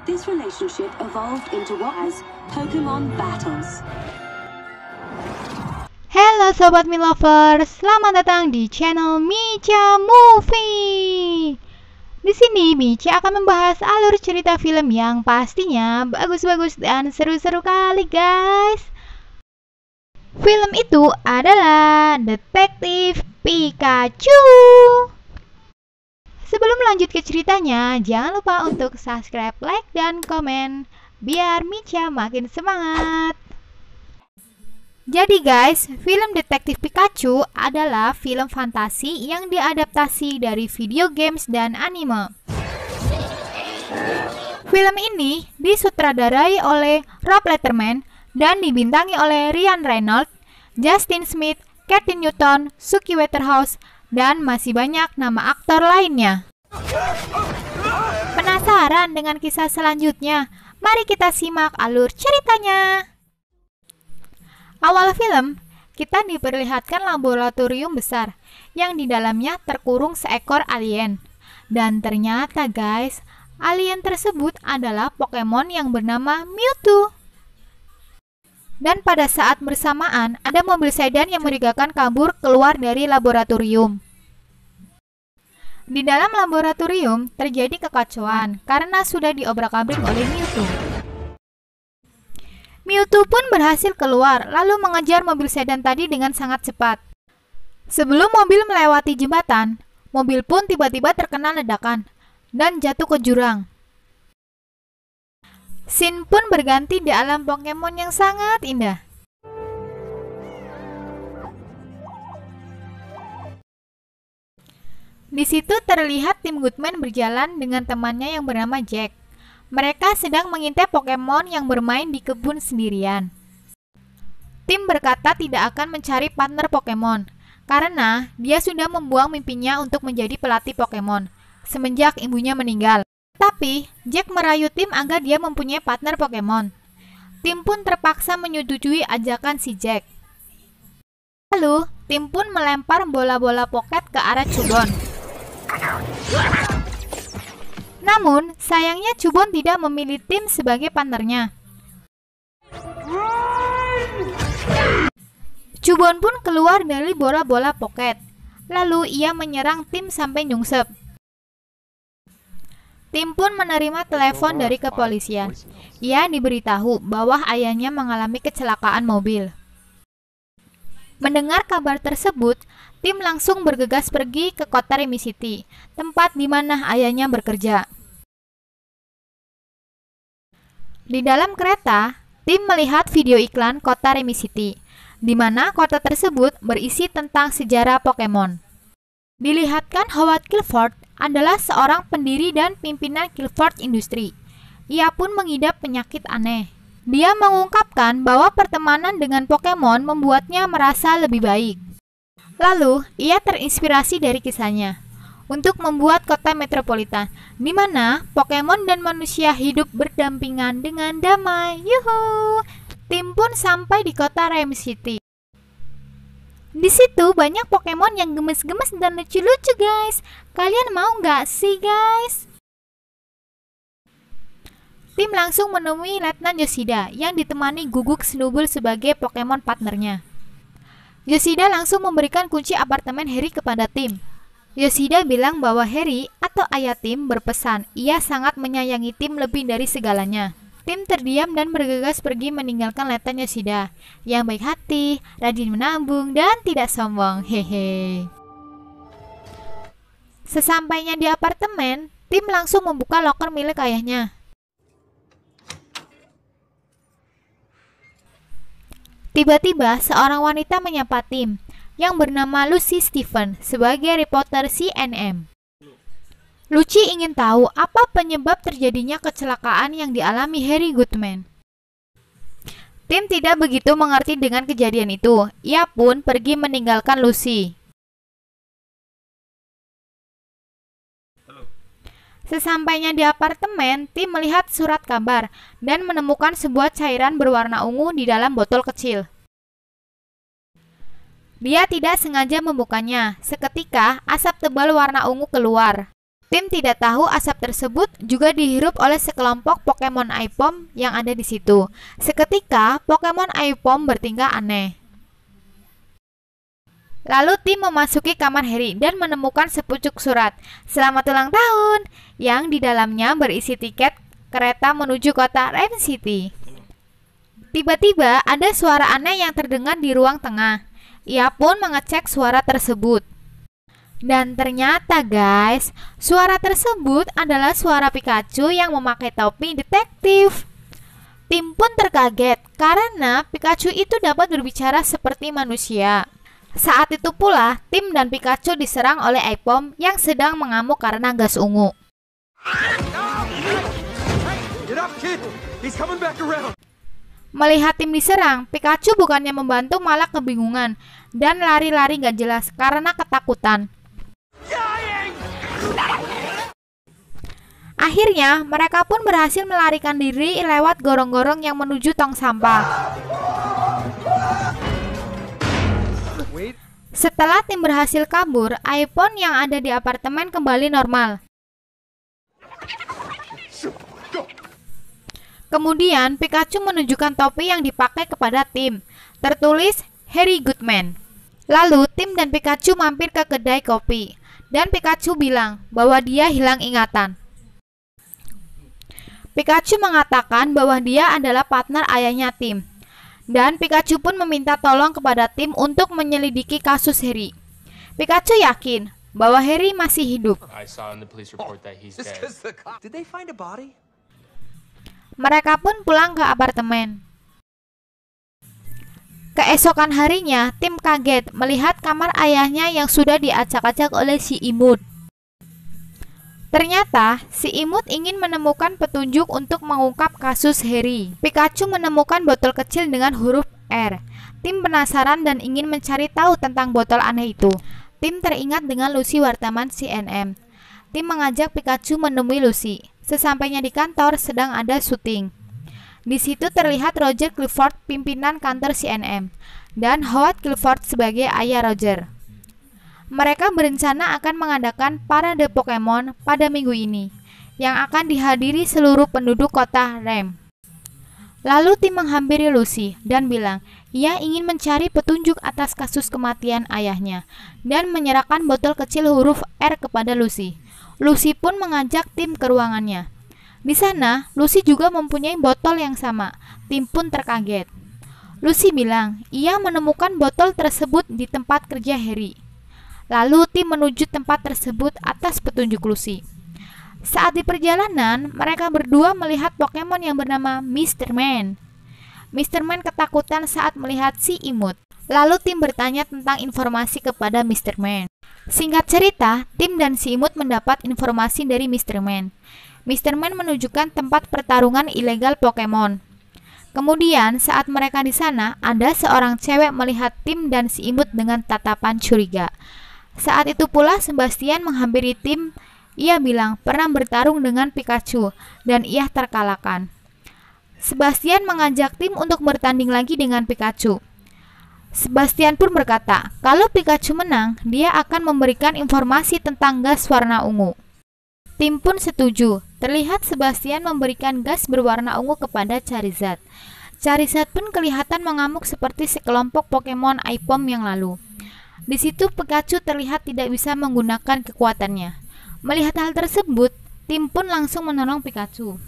This relationship evolved into what as Pokemon battles. Halo Sobat Mi Lovers, selamat datang di channel Micha Movie. Di sini Micha akan membahas alur cerita film yang pastinya bagus-bagus dan seru-seru kali guys. Film itu adalah Detektif Pikachu. Sebelum lanjut ke ceritanya, jangan lupa untuk subscribe, like, dan komen biar Micha makin semangat. Jadi guys, film Detektif Pikachu adalah film fantasi yang diadaptasi dari video games dan anime. Film ini disutradarai oleh Rob Letterman dan dibintangi oleh Ryan Reynolds, Justin Smith, Kathy Newton, Suki Waterhouse, dan masih banyak nama aktor lainnya. Penasaran dengan kisah selanjutnya? Mari kita simak alur ceritanya. Awal film, kita diperlihatkan laboratorium besar yang di dalamnya terkurung seekor alien. Dan ternyata guys, alien tersebut adalah Pokemon yang bernama Mewtwo. Dan pada saat bersamaan, ada mobil sedan yang mencurigakan kabur keluar dari laboratorium. Di dalam laboratorium terjadi kekacauan karena sudah diobrak-abrik oleh Mewtwo. Mewtwo pun berhasil keluar lalu mengejar mobil sedan tadi dengan sangat cepat. Sebelum mobil melewati jembatan, mobil pun tiba-tiba terkena ledakan dan jatuh ke jurang. Scene pun berganti di alam Pokemon yang sangat indah. Di situ terlihat tim Goodman berjalan dengan temannya yang bernama Jack. Mereka sedang mengintai Pokemon yang bermain di kebun sendirian. Tim berkata tidak akan mencari partner Pokemon karena dia sudah membuang mimpinya untuk menjadi pelatih Pokemon semenjak ibunya meninggal. Tapi Jack merayu tim agar dia mempunyai partner Pokemon. Tim pun terpaksa menyetujui ajakan si Jack. Lalu tim pun melempar bola-bola pocket ke arah Cubone. Namun, sayangnya Cubone tidak memilih tim sebagai partnernya. Cubone pun keluar dari bola-bola pocket. Lalu ia menyerang tim sampai nyungsep. Tim pun menerima telepon dari kepolisian. Ia diberitahu bahwa ayahnya mengalami kecelakaan mobil. Mendengar kabar tersebut, tim langsung bergegas pergi ke kota Remy City, tempat di mana ayahnya bekerja. Di dalam kereta, tim melihat video iklan kota Remy City, di mana kota tersebut berisi tentang sejarah Pokemon. Dilihatkan Howard Guilford adalah seorang pendiri dan pimpinan Guilford Industry. Ia pun mengidap penyakit aneh. Dia mengungkapkan bahwa pertemanan dengan Pokemon membuatnya merasa lebih baik. Lalu, ia terinspirasi dari kisahnya untuk membuat kota metropolitan, di mana Pokemon dan manusia hidup berdampingan dengan damai. Yuhu! Tim pun sampai di kota Remy City. Di situ banyak Pokemon yang gemes-gemes dan lucu-lucu guys. Kalian mau nggak sih guys? Tim langsung menemui Letnan Yoshida yang ditemani Guguk Snubbull sebagai Pokemon partnernya. Yoshida langsung memberikan kunci apartemen Harry kepada tim. Yoshida bilang bahwa Harry atau ayah tim berpesan ia sangat menyayangi tim lebih dari segalanya. Tim terdiam dan bergegas pergi meninggalkan Letnan Yoshida yang baik hati, rajin menabung, dan tidak sombong. Hehe. Sesampainya di apartemen, tim langsung membuka loker milik ayahnya. Tiba-tiba seorang wanita menyapa tim yang bernama Lucy Stephen sebagai reporter CNN. Lucy ingin tahu apa penyebab terjadinya kecelakaan yang dialami Harry Goodman. Tim tidak begitu mengerti dengan kejadian itu. Ia pun pergi meninggalkan Lucy. Sesampainya di apartemen, tim melihat surat kabar dan menemukan sebuah cairan berwarna ungu di dalam botol kecil. Dia tidak sengaja membukanya. Seketika, asap tebal warna ungu keluar. Tim tidak tahu asap tersebut juga dihirup oleh sekelompok Pokemon Aipom yang ada di situ. Seketika, Pokemon Aipom bertingkah aneh. Lalu Tim memasuki kamar Harry dan menemukan sepucuk surat "Selamat ulang tahun" yang di dalamnya berisi tiket kereta menuju kota Rem City. Tiba-tiba ada suara aneh yang terdengar di ruang tengah. Ia pun mengecek suara tersebut. Dan ternyata guys, suara tersebut adalah suara Pikachu yang memakai topi detektif. Tim pun terkaget karena Pikachu itu dapat berbicara seperti manusia. Saat itu pula, Tim dan Pikachu diserang oleh Aipom yang sedang mengamuk karena gas ungu. Melihat Tim diserang, Pikachu bukannya membantu malah kebingungan dan lari-lari gak jelas karena ketakutan. Akhirnya, mereka pun berhasil melarikan diri lewat gorong-gorong yang menuju tong sampah. Setelah Tim berhasil kabur, Aipom yang ada di apartemen kembali normal. Kemudian, Pikachu menunjukkan topi yang dipakai kepada Tim, tertulis Harry Goodman. Lalu, Tim dan Pikachu mampir ke kedai kopi, dan Pikachu bilang bahwa dia hilang ingatan. Pikachu mengatakan bahwa dia adalah partner ayahnya Tim, dan Pikachu pun meminta tolong kepada Tim untuk menyelidiki kasus Harry. Pikachu yakin bahwa Harry masih hidup. Mereka pun pulang ke apartemen. Keesokan harinya, Tim kaget melihat kamar ayahnya yang sudah diacak-acak oleh si Imut. Ternyata, si Imut ingin menemukan petunjuk untuk mengungkap kasus Harry. Pikachu menemukan botol kecil dengan huruf R. Tim penasaran dan ingin mencari tahu tentang botol aneh itu. Tim teringat dengan Lucy wartawan CNN. Tim mengajak Pikachu menemui Lucy. Sesampainya di kantor sedang ada syuting. Di situ terlihat Roger Clifford, pimpinan kantor CNN, dan Howard Clifford sebagai ayah Roger. Mereka berencana akan mengadakan parade Pokemon pada minggu ini, yang akan dihadiri seluruh penduduk kota Rem. Lalu Tim menghampiri Lucy dan bilang ia ingin mencari petunjuk atas kasus kematian ayahnya, dan menyerahkan botol kecil huruf R kepada Lucy. Lucy pun mengajak Tim ke ruangannya. Di sana, Lucy juga mempunyai botol yang sama. Tim pun terkaget. Lucy bilang ia menemukan botol tersebut di tempat kerja Harry. Lalu Tim menuju tempat tersebut atas petunjuk Lucy. Saat di perjalanan, mereka berdua melihat Pokemon yang bernama Mr. Man. Mr. Man ketakutan saat melihat si Imut. Lalu Tim bertanya tentang informasi kepada Mr. Man. Singkat cerita, Tim dan si Imut mendapat informasi dari Mr. Man. Mr. Man menunjukkan tempat pertarungan ilegal Pokemon. Kemudian, saat mereka di sana, ada seorang cewek melihat Tim dan si Imut dengan tatapan curiga. Saat itu pula Sebastian menghampiri Tim. Ia bilang pernah bertarung dengan Pikachu dan ia terkalahkan. Sebastian mengajak Tim untuk bertanding lagi dengan Pikachu. Sebastian pun berkata, kalau Pikachu menang, dia akan memberikan informasi tentang gas warna ungu. Tim pun setuju. Terlihat Sebastian memberikan gas berwarna ungu kepada Charizard. Charizard pun kelihatan mengamuk seperti sekelompok Pokemon Aipom yang lalu. Di situ Pikachu terlihat tidak bisa menggunakan kekuatannya. Melihat hal tersebut, Tim pun langsung menolong Pikachu.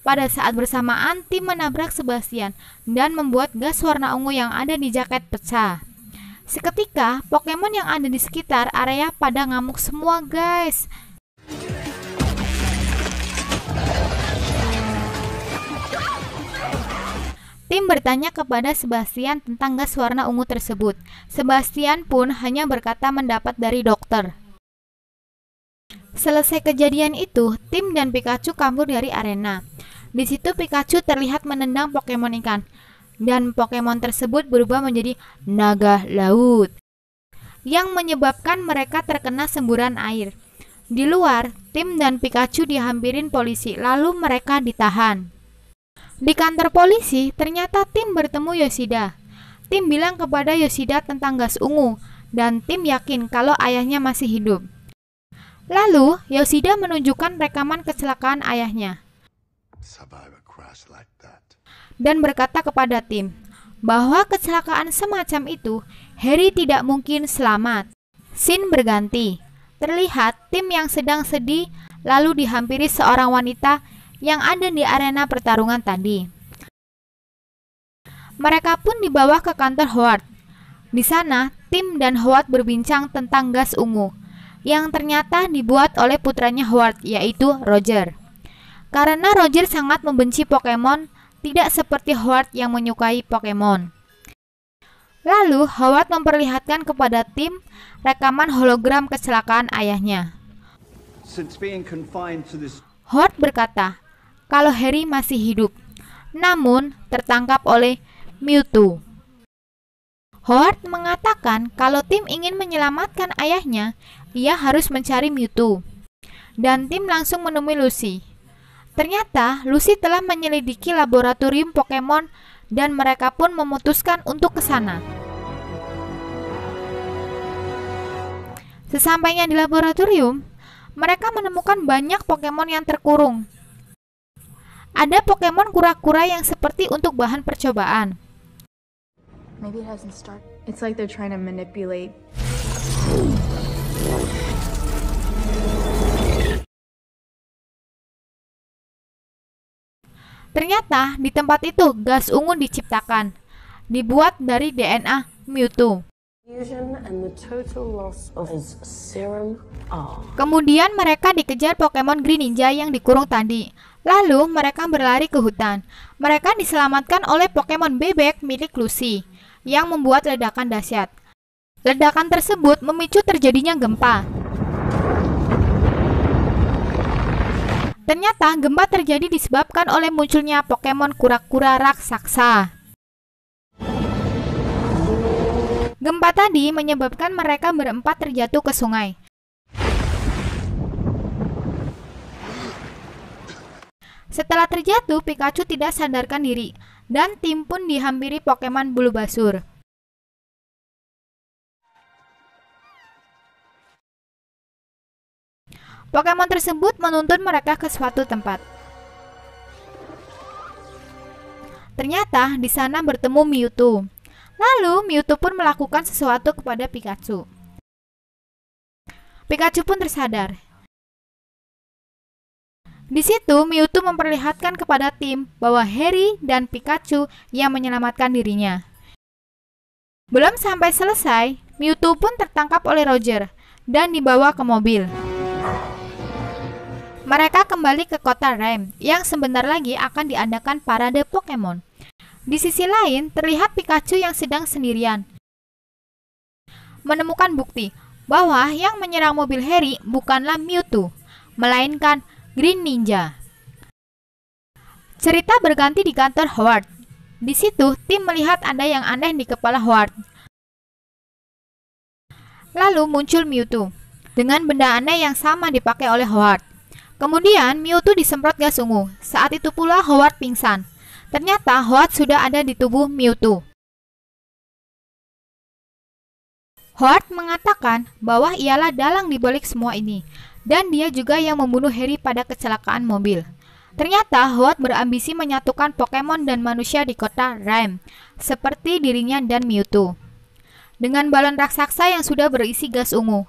Pada saat bersamaan, Tim menabrak Sebastian dan membuat gas warna ungu yang ada di jaket pecah. Seketika, Pokemon yang ada di sekitar area pada ngamuk semua, guys. Tim bertanya kepada Sebastian tentang gas warna ungu tersebut. Sebastian pun hanya berkata mendapat dari dokter. Selesai kejadian itu, Tim dan Pikachu kabur dari arena. Di situ Pikachu terlihat menendang Pokemon ikan, dan Pokemon tersebut berubah menjadi naga laut, yang menyebabkan mereka terkena semburan air. Di luar, Tim dan Pikachu dihampirin polisi, lalu mereka ditahan. Di kantor polisi, ternyata Tim bertemu Yoshida. Tim bilang kepada Yoshida tentang gas ungu, dan Tim yakin kalau ayahnya masih hidup. Lalu, Yoshida menunjukkan rekaman kecelakaan ayahnya dan berkata kepada Tim bahwa kecelakaan semacam itu, Harry tidak mungkin selamat. Scene berganti. Terlihat Tim yang sedang sedih lalu dihampiri seorang wanita yang ada di arena pertarungan tadi. Mereka pun dibawa ke kantor Howard. Di sana, Tim dan Howard berbincang tentang gas ungu yang ternyata dibuat oleh putranya Howard, yaitu Roger. Karena Roger sangat membenci Pokemon, tidak seperti Howard yang menyukai Pokemon. Lalu, Howard memperlihatkan kepada Tim rekaman hologram kecelakaan ayahnya. Howard berkata kalau Harry masih hidup, namun tertangkap oleh Mewtwo. Howard mengatakan kalau Tim ingin menyelamatkan ayahnya, ia harus mencari Mewtwo. Dan Tim langsung menemui Lucy. Ternyata Lucy telah menyelidiki laboratorium Pokemon dan mereka pun memutuskan untuk ke sana. Sesampainya di laboratorium, mereka menemukan banyak Pokemon yang terkurung. Ada Pokemon kura-kura yang seperti untuk bahan percobaan. It's like they're trying to manipulate. Ternyata di tempat itu gas ungu diciptakan, dibuat dari DNA Mewtwo. Kemudian mereka dikejar Pokemon Green Ninja yang dikurung tadi. Lalu mereka berlari ke hutan. Mereka diselamatkan oleh Pokemon bebek milik Lucy yang membuat ledakan dahsyat. Ledakan tersebut memicu terjadinya gempa. Ternyata gempa terjadi disebabkan oleh munculnya Pokemon kura-kura raksasa. Gempa tadi menyebabkan mereka berempat terjatuh ke sungai. Setelah terjatuh, Pikachu tidak sadarkan diri, dan Tim pun dihampiri Pokemon Bulbasaur. Pokemon tersebut menuntun mereka ke suatu tempat. Ternyata di sana bertemu Mewtwo. Lalu Mewtwo pun melakukan sesuatu kepada Pikachu. Pikachu pun tersadar. Di situ Mewtwo memperlihatkan kepada Tim bahwa Harry dan Pikachu yang menyelamatkan dirinya. Belum sampai selesai, Mewtwo pun tertangkap oleh Roger dan dibawa ke mobil. Mereka kembali ke kota Rhyme yang sebentar lagi akan diadakan parade Pokemon. Di sisi lain, terlihat Pikachu yang sedang sendirian. Menemukan bukti bahwa yang menyerang mobil Harry bukanlah Mewtwo, melainkan Green Ninja. Cerita berganti di kantor Howard. Di situ, Tim melihat ada yang aneh di kepala Howard. Lalu muncul Mewtwo dengan benda aneh yang sama dipakai oleh Howard. Kemudian Mewtwo disemprot gas ungu. Saat itu pula Howard pingsan. Ternyata Howard sudah ada di tubuh Mewtwo. Howard mengatakan bahwa ialah dalang di balik semua ini, dan dia juga yang membunuh Harry pada kecelakaan mobil. Ternyata Howard berambisi menyatukan Pokemon dan manusia di kota Rhyme, seperti dirinya dan Mewtwo, dengan balon raksasa yang sudah berisi gas ungu.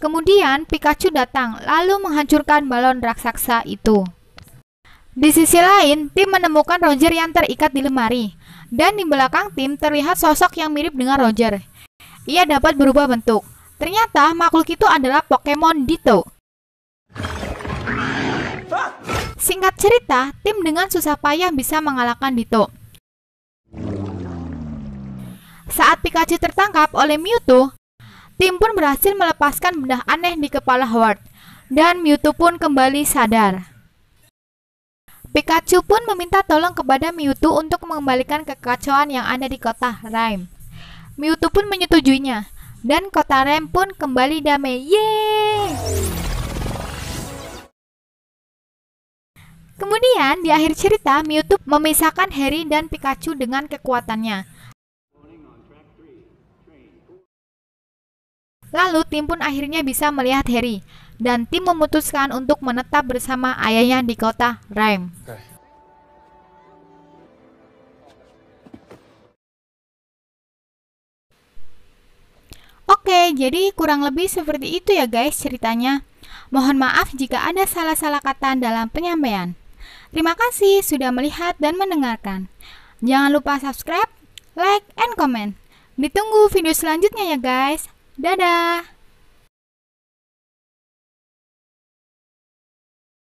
Kemudian Pikachu datang lalu menghancurkan balon raksasa itu. Di sisi lain, Tim menemukan Roger yang terikat di lemari. Dan di belakang Tim terlihat sosok yang mirip dengan Roger. Ia dapat berubah bentuk. Ternyata makhluk itu adalah Pokemon Ditto. Singkat cerita, Tim dengan susah payah bisa mengalahkan Ditto. Saat Pikachu tertangkap oleh Mewtwo, Tim pun berhasil melepaskan benda aneh di kepala Howard, dan Mewtwo pun kembali sadar. Pikachu pun meminta tolong kepada Mewtwo untuk mengembalikan kekacauan yang ada di kota Rhyme. Mewtwo pun menyetujuinya, dan kota Rhyme pun kembali damai. Yeay! Kemudian di akhir cerita, Mewtwo memisahkan Harry dan Pikachu dengan kekuatannya. Lalu tim pun akhirnya bisa melihat Harry, dan tim memutuskan untuk menetap bersama ayahnya di kota Rhyme. Oke, jadi kurang lebih seperti itu ya guys ceritanya. Mohon maaf jika ada salah-salah kata dalam penyampaian. Terima kasih sudah melihat dan mendengarkan. Jangan lupa subscribe, like, and comment. Ditunggu video selanjutnya ya guys. Dadah!